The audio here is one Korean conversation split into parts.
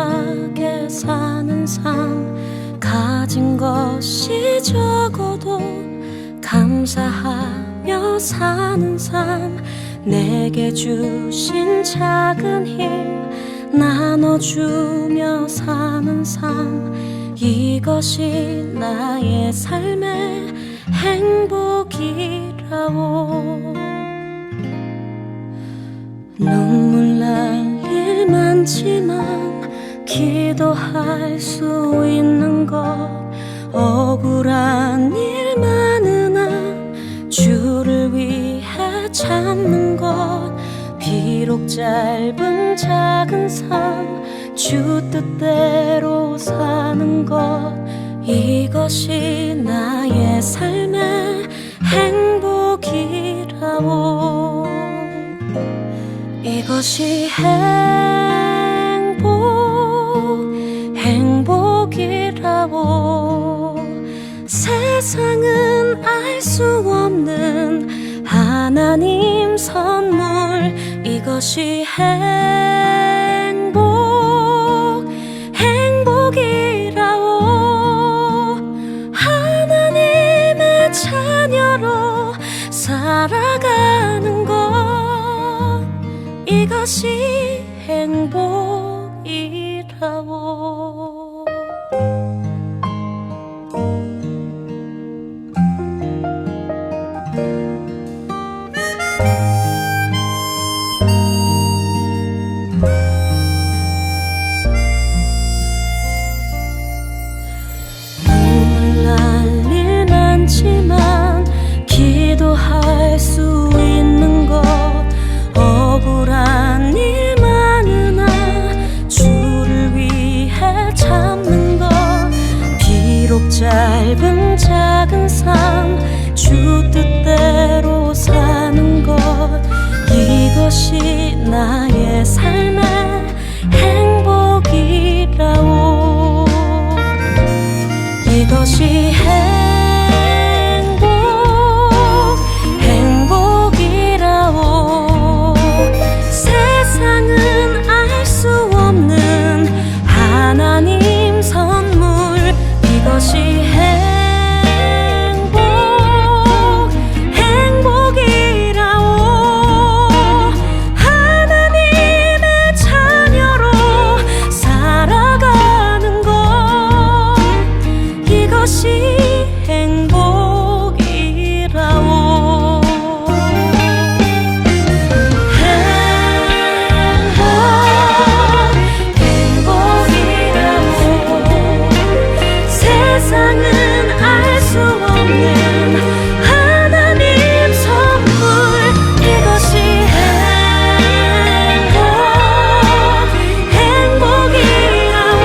행복하게 사는 삶, 가진 것이 적어도 감사하며 사는 삶, 내게 주신 작은 힘 나눠주며 사는 삶, 이것이 나의 삶의 행복이라오. 눈물 날 일 많지만 기도할 수 있는 것, 억울한 일 많으나 주를 위해 참는 것, 비록 짧은 작은 삶 주 뜻대로 사는 것, 이것이 나의 삶의 행복이라오. 이것이 행복이라오. 세상은 알 수 없는 하나님 선물, 이것이 행복이라오. 하나님의 자녀로 살아가는 것, 이것이 행복이라오. 눈물 날 일 많지만 기도할 수 있는 것, 억울한 일 많으나 주를 위해 참는 것, 비록 짧은 작은 삶 주 뜻대로 사는 것, 이것이 나의 삶의 행복이라오. 이것이 행복이라오. 세상은 알 수 없는 하나님 선물, 이것이 행복이라오. 하나님의 자녀로 살아가는 것, 이것이 행복이라오. 행복이라오. 세상은 알 수 없는 하나님 선물, 이것이 행복이라오.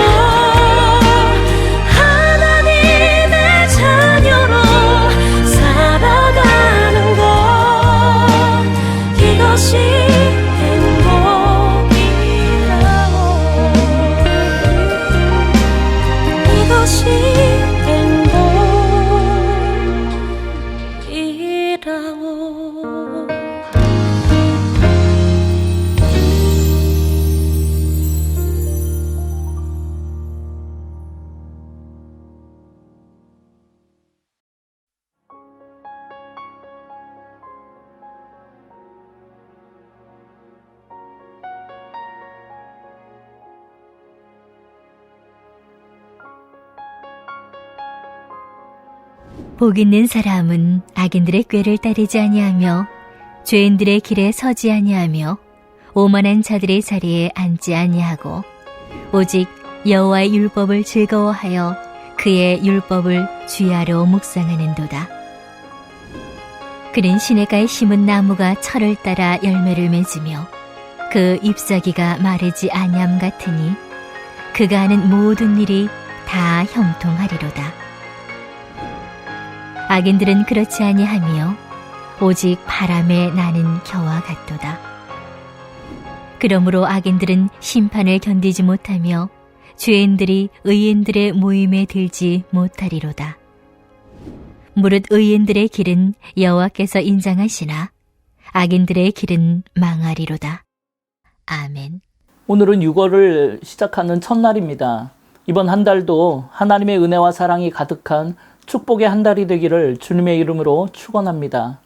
하나님의 자녀로 살아가는 것, 이것이 행복이라오. 이것이 행복이라오. 복 있는 사람은 악인들의 꾀를 따르지 아니하며 죄인들의 길에 서지 아니하며 오만한 자들의 자리에 앉지 아니하고 오직 여호와의 율법을 즐거워하여 그의 율법을 주야로 묵상하는도다. 그는 시냇가에 심은 나무가 철을 따라 열매를 맺으며 그 잎사귀가 마르지 아니함 같으니 그가 하는 모든 일이 다 형통하리로다. 악인들은 그렇지 아니하며 오직 바람에 나는 겨와 같도다. 그러므로 악인들은 심판을 견디지 못하며 죄인들이 의인들의 모임에 들지 못하리로다. 무릇 의인들의 길은 여호와께서 인정하시나 악인들의 길은 망하리로다. 아멘. 오늘은 6월을 시작하는 첫날입니다. 이번 한 달도 하나님의 은혜와 사랑이 가득한 축복의 한 달이 되기를 주님의 이름으로 축원합니다.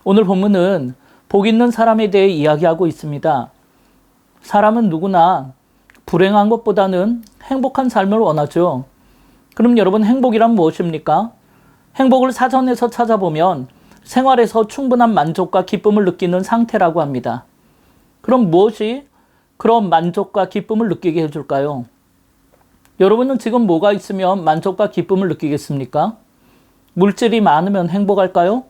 오늘 본문은 복 있는 사람에 대해 이야기하고 있습니다. 사람은 누구나 불행한 것보다는 행복한 삶을 원하죠. 그럼 여러분, 행복이란 무엇입니까? 행복을 사전에서 찾아보면 생활에서 충분한 만족과 기쁨을 느끼는 상태라고 합니다. 그럼 무엇이 그런 만족과 기쁨을 느끼게 해줄까요? 여러분은 지금 뭐가 있으면 만족과 기쁨을 느끼겠습니까? 물질이 많으면 행복할까요?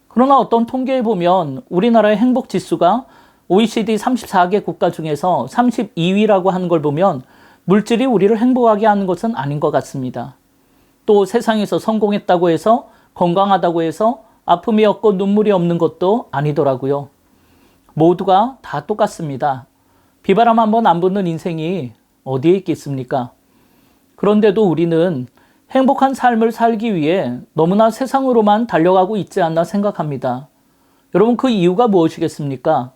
그러나 어떤 통계에 보면 우리나라의 행복 지수가 OECD 34개 국가 중에서 32위라고 하는 걸 보면 물질이 우리를 행복하게 하는 것은 아닌 것 같습니다. 또 세상에서 성공했다고 해서, 건강하다고 해서 아픔이 없고 눈물이 없는 것도 아니더라고요. 모두가 다 똑같습니다. 비바람 한번 안 붙는 인생이 어디에 있겠습니까? 그런데도 우리는 행복한 삶을 살기 위해 너무나 세상으로만 달려가고 있지 않나 생각합니다. 여러분, 그 이유가 무엇이겠습니까?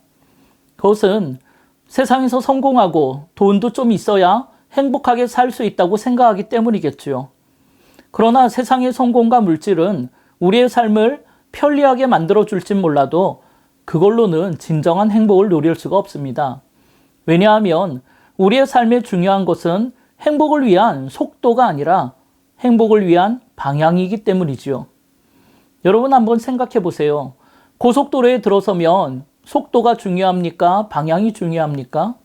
그것은 세상에서 성공하고 돈도 좀 있어야 행복하게 살 수 있다고 생각하기 때문이겠죠. 그러나 세상의 성공과 물질은 우리의 삶을 편리하게 만들어줄진 몰라도 그걸로는 진정한 행복을 누릴 수가 없습니다. 왜냐하면 우리의 삶에 중요한 것은 행복을 위한 속도가 아니라 행복을 위한 방향이기 때문이지요. 여러분, 한번 생각해 보세요. 고속도로에 들어서면 속도가 중요합니까? 방향이 중요합니까?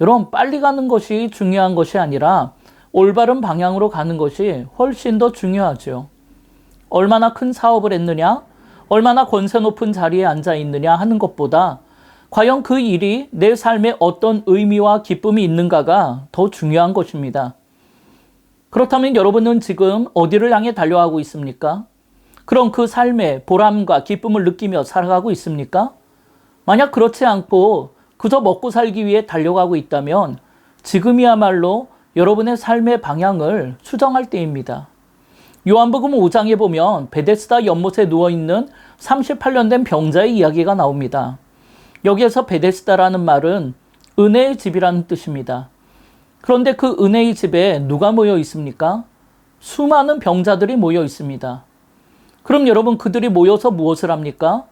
여러분, 빨리 가는 것이 중요한 것이 아니라 올바른 방향으로 가는 것이 훨씬 더 중요하죠. 얼마나 큰 사업을 했느냐, 얼마나 권세 높은 자리에 앉아 있느냐 하는 것보다 과연 그 일이 내 삶에 어떤 의미와 기쁨이 있는가가 더 중요한 것입니다. 그렇다면 여러분은 지금 어디를 향해 달려가고 있습니까? 그럼 그 삶의 보람과 기쁨을 느끼며 살아가고 있습니까? 만약 그렇지 않고 그저 먹고 살기 위해 달려가고 있다면 지금이야말로 여러분의 삶의 방향을 수정할 때입니다. 요한복음 5장에 보면 베데스다 연못에 누워있는 38년 된 병자의 이야기가 나옵니다. 여기에서 베데스다라는 말은 은혜의 집이라는 뜻입니다. 그런데 그 은혜의 집에 누가 모여 있습니까? 수많은 병자들이 모여 있습니다. 그럼 여러분, 그들이 모여서 무엇을 합니까?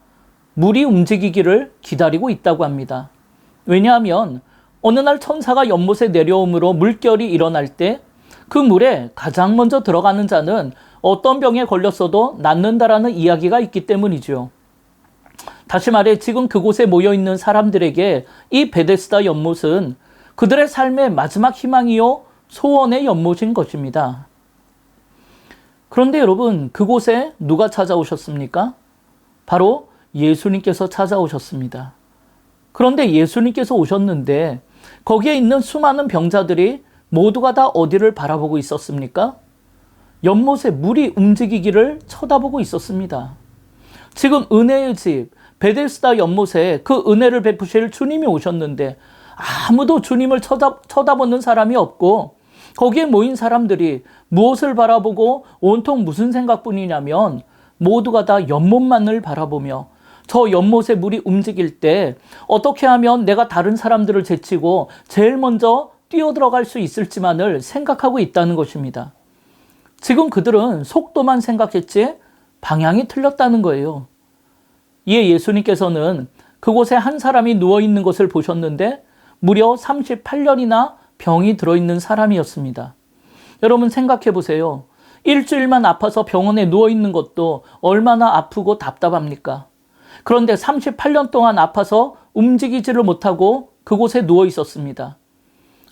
물이 움직이기를 기다리고 있다고 합니다. 왜냐하면 어느 날 천사가 연못에 내려옴으로 물결이 일어날 때 그 물에 가장 먼저 들어가는 자는 어떤 병에 걸렸어도 낫는다라는 이야기가 있기 때문이죠. 다시 말해, 지금 그곳에 모여있는 사람들에게 이 베데스다 연못은 그들의 삶의 마지막 희망이요 소원의 연못인 것입니다. 그런데 여러분, 그곳에 누가 찾아오셨습니까? 바로 예수님께서 찾아오셨습니다. 그런데 예수님께서 오셨는데 거기에 있는 수많은 병자들이 모두가 다 어디를 바라보고 있었습니까? 연못에 물이 움직이기를 쳐다보고 있었습니다. 지금 은혜의 집 베데스다 연못에 그 은혜를 베푸실 주님이 오셨는데 아무도 주님을 쳐다보는 사람이 없고, 거기에 모인 사람들이 무엇을 바라보고 온통 무슨 생각뿐이냐면 모두가 다 연못만을 바라보며 저 연못에 물이 움직일 때 어떻게 하면 내가 다른 사람들을 제치고 제일 먼저 뛰어들어갈 수 있을지만을 생각하고 있다는 것입니다. 지금 그들은 속도만 생각했지 방향이 틀렸다는 거예요. 이에 예수님께서는 그곳에 한 사람이 누워있는 것을 보셨는데 무려 38년이나 병이 들어있는 사람이었습니다. 여러분, 생각해 보세요. 일주일만 아파서 병원에 누워있는 것도 얼마나 아프고 답답합니까? 그런데 38년 동안 아파서 움직이지를 못하고 그곳에 누워 있었습니다.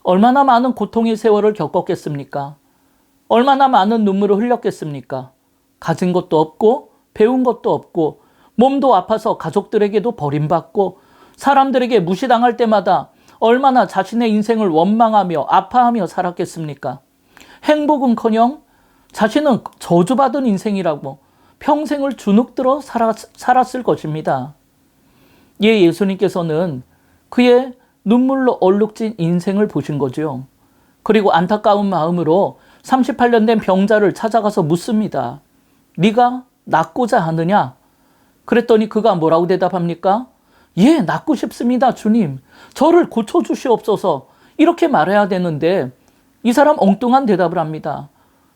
얼마나 많은 고통의 세월을 겪었겠습니까? 얼마나 많은 눈물을 흘렸겠습니까? 가진 것도 없고 배운 것도 없고 몸도 아파서 가족들에게도 버림받고 사람들에게 무시당할 때마다 얼마나 자신의 인생을 원망하며 아파하며 살았겠습니까? 행복은커녕 자신은 저주받은 인생이라고 평생을 주눅들어 살았을 것입니다. 예, 예수님께서는 그의 눈물로 얼룩진 인생을 보신 거죠. 그리고 안타까운 마음으로 38년 된 병자를 찾아가서 묻습니다. 네가 낫고자 하느냐? 그랬더니 그가 뭐라고 대답합니까? 예, 낫고 싶습니다, 주님. 저를 고쳐주시옵소서. 이렇게 말해야 되는데 이 사람 엉뚱한 대답을 합니다.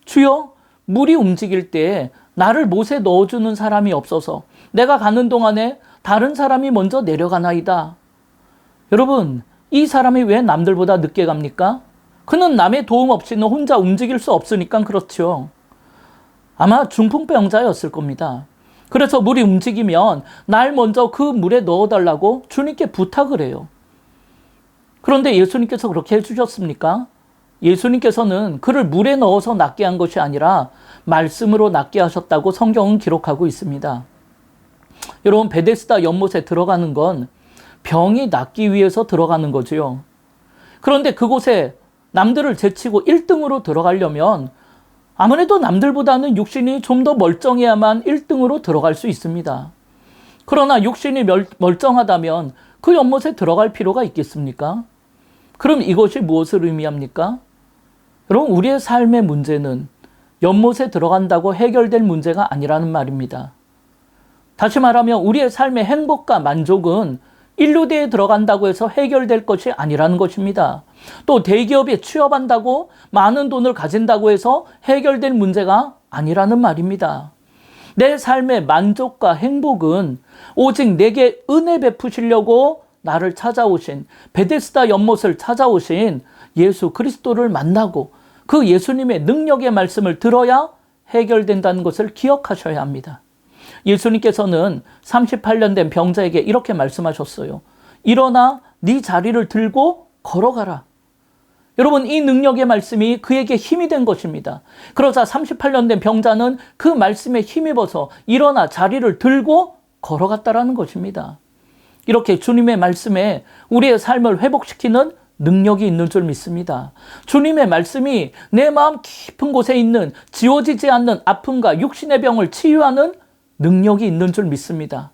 주여, 물이 움직일 때 나를 못에 넣어주는 사람이 없어서 내가 가는 동안에 다른 사람이 먼저 내려가나이다. 여러분, 이 사람이 왜 남들보다 늦게 갑니까? 그는 남의 도움 없이는 혼자 움직일 수 없으니까 그렇죠. 아마 중풍병자였을 겁니다. 그래서 물이 움직이면 날 먼저 그 물에 넣어달라고 주님께 부탁을 해요. 그런데 예수님께서 그렇게 해주셨습니까? 예수님께서는 그를 물에 넣어서 낫게 한 것이 아니라 말씀으로 낫게 하셨다고 성경은 기록하고 있습니다. 여러분, 베데스다 연못에 들어가는 건 병이 낫기 위해서 들어가는 거지요. 그런데 그곳에 남들을 제치고 1등으로 들어가려면 아무래도 남들보다는 육신이 좀 더 멀쩡해야만 1등으로 들어갈 수 있습니다. 그러나 육신이 멀쩡하다면 그 연못에 들어갈 필요가 있겠습니까? 그럼 이것이 무엇을 의미합니까? 여러분, 우리의 삶의 문제는 연못에 들어간다고 해결될 문제가 아니라는 말입니다. 다시 말하면 우리의 삶의 행복과 만족은 인류대에 들어간다고 해서 해결될 것이 아니라는 것입니다. 또 대기업에 취업한다고 많은 돈을 가진다고 해서 해결될 문제가 아니라는 말입니다. 내 삶의 만족과 행복은 오직 내게 은혜 베푸시려고 나를 찾아오신, 베데스다 연못을 찾아오신 예수 그리스도를 만나고 그 예수님의 능력의 말씀을 들어야 해결된다는 것을 기억하셔야 합니다. 예수님께서는 38년 된 병자에게 이렇게 말씀하셨어요. 일어나 네 자리를 들고 걸어가라. 여러분, 이 능력의 말씀이 그에게 힘이 된 것입니다. 그러자 38년 된 병자는 그 말씀에 힘입어서 일어나 자리를 들고 걸어갔다라는 것입니다. 이렇게 주님의 말씀에 우리의 삶을 회복시키는 능력이 있는 줄 믿습니다. 주님의 말씀이 내 마음 깊은 곳에 있는 지워지지 않는 아픔과 육신의 병을 치유하는 능력이 있는 줄 믿습니다.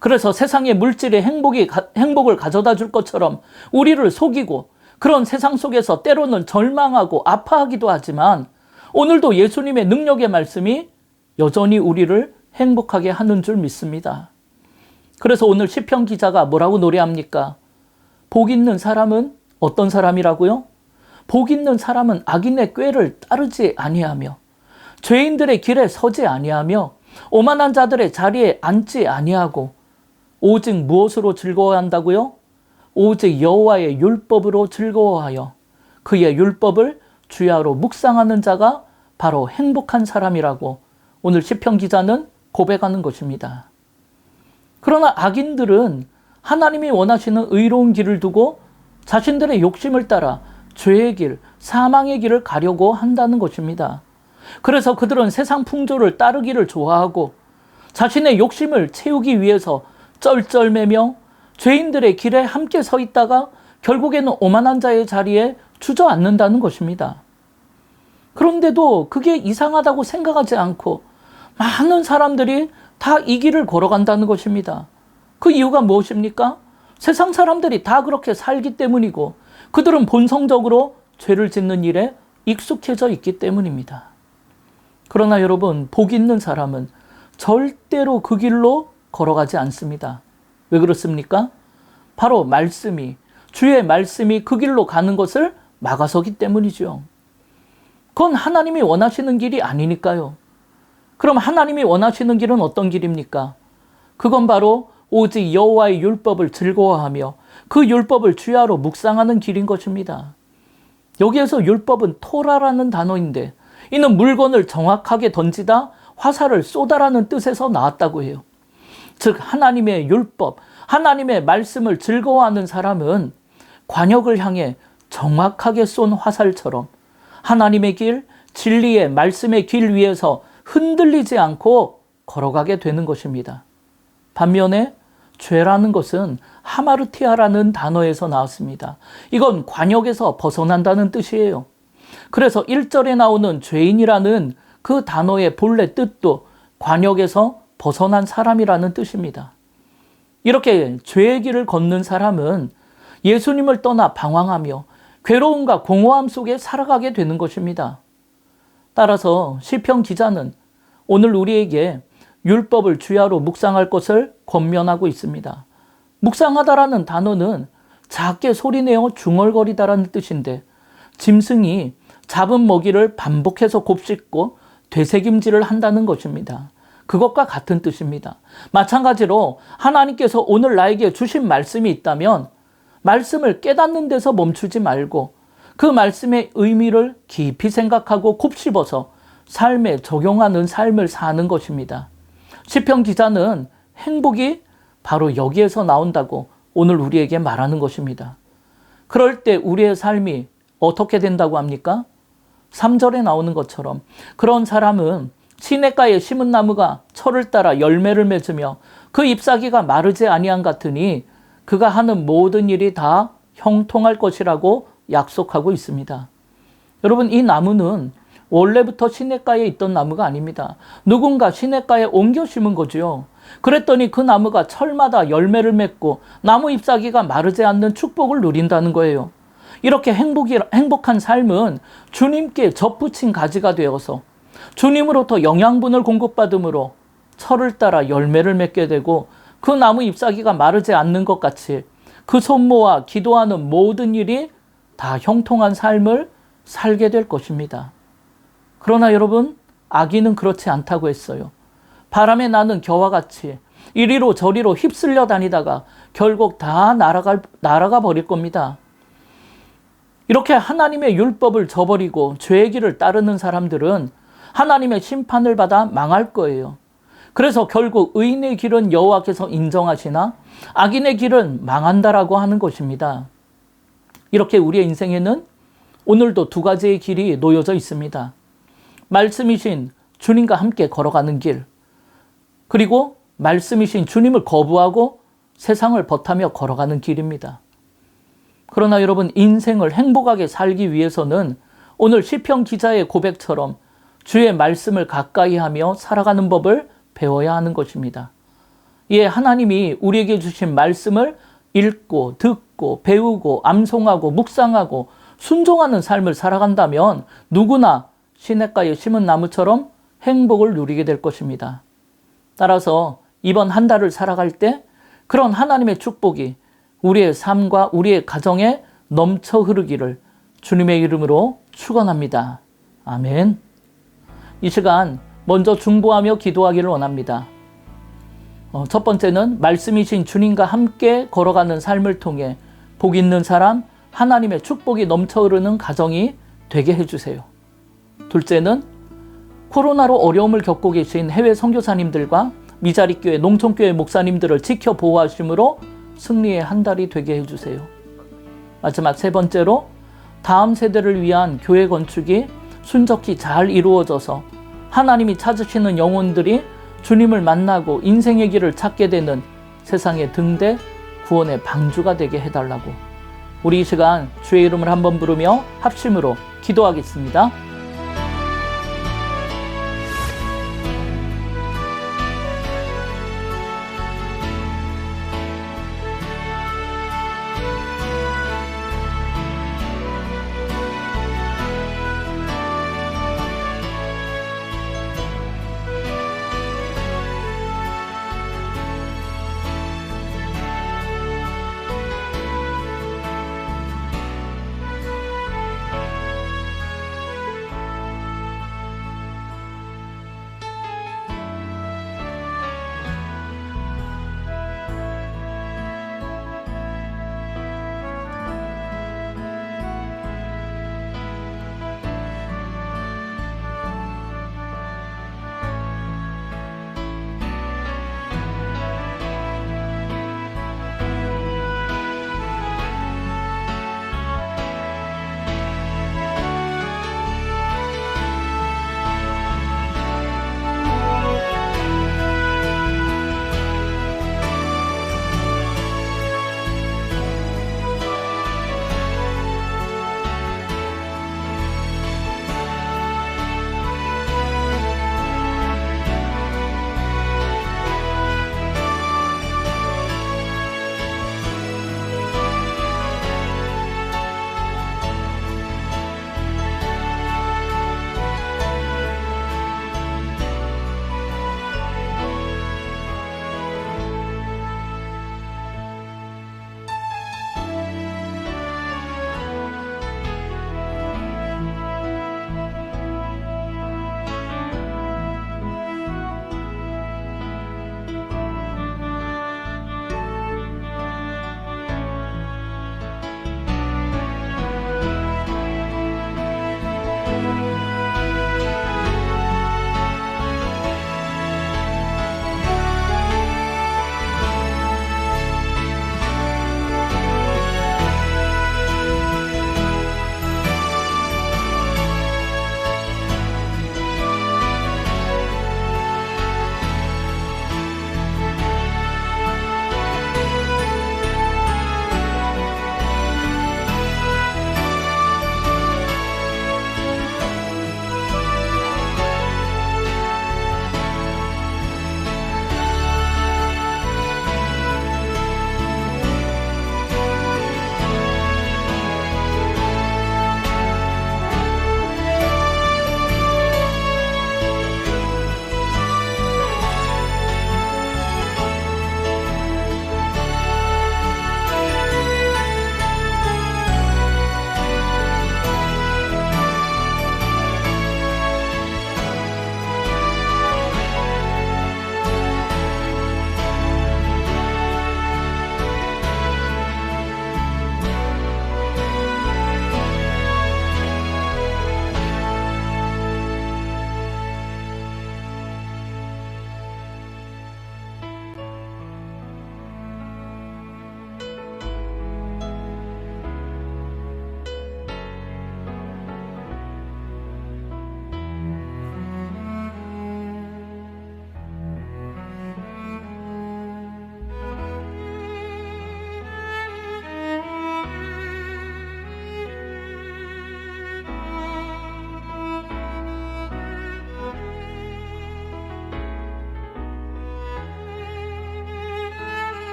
그래서 세상의 물질의 행복을 가져다 줄 것처럼 우리를 속이고 그런 세상 속에서 때로는 절망하고 아파하기도 하지만 오늘도 예수님의 능력의 말씀이 여전히 우리를 행복하게 하는 줄 믿습니다. 그래서 오늘 시편 기자가 뭐라고 노래합니까? 복 있는 사람은 어떤 사람이라고요? 복 있는 사람은 악인의 꾀를 따르지 아니하며 죄인들의 길에 서지 아니하며 오만한 자들의 자리에 앉지 아니하고 오직 무엇으로 즐거워한다고요? 오직 여호와의 율법으로 즐거워하여 그의 율법을 주야로 묵상하는 자가 바로 행복한 사람이라고 오늘 시편 기자는 고백하는 것입니다. 그러나 악인들은 하나님이 원하시는 의로운 길을 두고 자신들의 욕심을 따라 죄의 길, 사망의 길을 가려고 한다는 것입니다. 그래서 그들은 세상 풍조를 따르기를 좋아하고 자신의 욕심을 채우기 위해서 쩔쩔매며 죄인들의 길에 함께 서 있다가 결국에는 오만한 자의 자리에 주저앉는다는 것입니다. 그런데도 그게 이상하다고 생각하지 않고 많은 사람들이 다 이 길을 걸어간다는 것입니다. 그 이유가 무엇입니까? 세상 사람들이 다 그렇게 살기 때문이고 그들은 본성적으로 죄를 짓는 일에 익숙해져 있기 때문입니다. 그러나 여러분, 복 있는 사람은 절대로 그 길로 걸어가지 않습니다. 왜 그렇습니까? 바로 주의 말씀이 그 길로 가는 것을 막아서기 때문이죠. 그건 하나님이 원하시는 길이 아니니까요. 그럼 하나님이 원하시는 길은 어떤 길입니까? 그건 바로 오직 여호와의 율법을 즐거워하며 그 율법을 주야로 묵상하는 길인 것입니다. 여기에서 율법은 토라라는 단어인데 이는 물건을 정확하게 던지다 화살을 쏘다라는 뜻에서 나왔다고 해요. 즉 하나님의 율법, 하나님의 말씀을 즐거워하는 사람은 관역을 향해 정확하게 쏜 화살처럼 하나님의 길, 진리의 말씀의 길 위에서 흔들리지 않고 걸어가게 되는 것입니다. 반면에 죄라는 것은 하마르티아라는 단어에서 나왔습니다. 이건 관역에서 벗어난다는 뜻이에요. 그래서 1절에 나오는 죄인이라는 그 단어의 본래 뜻도 관역에서 벗어난 사람이라는 뜻입니다. 이렇게 죄의 길을 걷는 사람은 예수님을 떠나 방황하며 괴로움과 공허함 속에 살아가게 되는 것입니다. 따라서 시편 기자는 오늘 우리에게 율법을 주야로 묵상할 것을 권면하고 있습니다. 묵상하다라는 단어는 작게 소리내어 중얼거리다라는 뜻인데, 짐승이 잡은 먹이를 반복해서 곱씹고 되새김질을 한다는 것입니다. 그것과 같은 뜻입니다. 마찬가지로 하나님께서 오늘 나에게 주신 말씀이 있다면 말씀을 깨닫는 데서 멈추지 말고 그 말씀의 의미를 깊이 생각하고 곱씹어서 삶에 적용하는 삶을 사는 것입니다. 시편 기자는 행복이 바로 여기에서 나온다고 오늘 우리에게 말하는 것입니다. 그럴 때 우리의 삶이 어떻게 된다고 합니까? 3절에 나오는 것처럼 그런 사람은 시냇가에 심은 나무가 철을 따라 열매를 맺으며 그 잎사귀가 마르지 아니한 같으니 그가 하는 모든 일이 다 형통할 것이라고 약속하고 있습니다. 여러분, 이 나무는 원래부터 시냇가에 있던 나무가 아닙니다. 누군가 시냇가에 옮겨 심은 거죠. 그랬더니 그 나무가 철마다 열매를 맺고 나무 잎사귀가 마르지 않는 축복을 누린다는 거예요. 이렇게 행복한 삶은 주님께 접붙인 가지가 되어서 주님으로부터 영양분을 공급받음으로 철을 따라 열매를 맺게 되고 그 나무 잎사귀가 마르지 않는 것 같이 그 손모아 기도하는 모든 일이 다 형통한 삶을 살게 될 것입니다. 그러나 여러분, 악인은 그렇지 않다고 했어요. 바람에 나는 겨와 같이 이리로 저리로 휩쓸려 다니다가 결국 다 날아가 버릴 겁니다. 이렇게 하나님의 율법을 저버리고 죄의 길을 따르는 사람들은 하나님의 심판을 받아 망할 거예요. 그래서 결국 의인의 길은 여호와께서 인정하시나 악인의 길은 망한다라고 하는 것입니다. 이렇게 우리의 인생에는 오늘도 두 가지의 길이 놓여져 있습니다. 말씀이신 주님과 함께 걸어가는 길, 그리고 말씀이신 주님을 거부하고 세상을 버타며 걸어가는 길입니다. 그러나 여러분, 인생을 행복하게 살기 위해서는 오늘 시편 기자의 고백처럼 주의 말씀을 가까이 하며 살아가는 법을 배워야 하는 것입니다. 이에 하나님이 우리에게 주신 말씀을 읽고 듣고 배우고 암송하고 묵상하고 순종하는 삶을 살아간다면 누구나 시냇가에 심은 나무처럼 행복을 누리게 될 것입니다. 따라서 이번 한 달을 살아갈 때 그런 하나님의 축복이 우리의 삶과 우리의 가정에 넘쳐 흐르기를 주님의 이름으로 축원합니다. 아멘. 이 시간 먼저 중보하며 기도하기를 원합니다. 첫 번째는 말씀이신 주님과 함께 걸어가는 삶을 통해 복 있는 사람, 하나님의 축복이 넘쳐 흐르는 가정이 되게 해주세요. 둘째는 코로나로 어려움을 겪고 계신 해외 선교사님들과 미자립교회, 농촌교회 목사님들을 지켜 보호하심으로 승리의 한 달이 되게 해주세요. 마지막 세 번째로 다음 세대를 위한 교회 건축이 순적히 잘 이루어져서 하나님이 찾으시는 영혼들이 주님을 만나고 인생의 길을 찾게 되는 세상의 등대 구원의 방주가 되게 해달라고 우리 이 시간 주의 이름을 한번 부르며 합심으로 기도하겠습니다.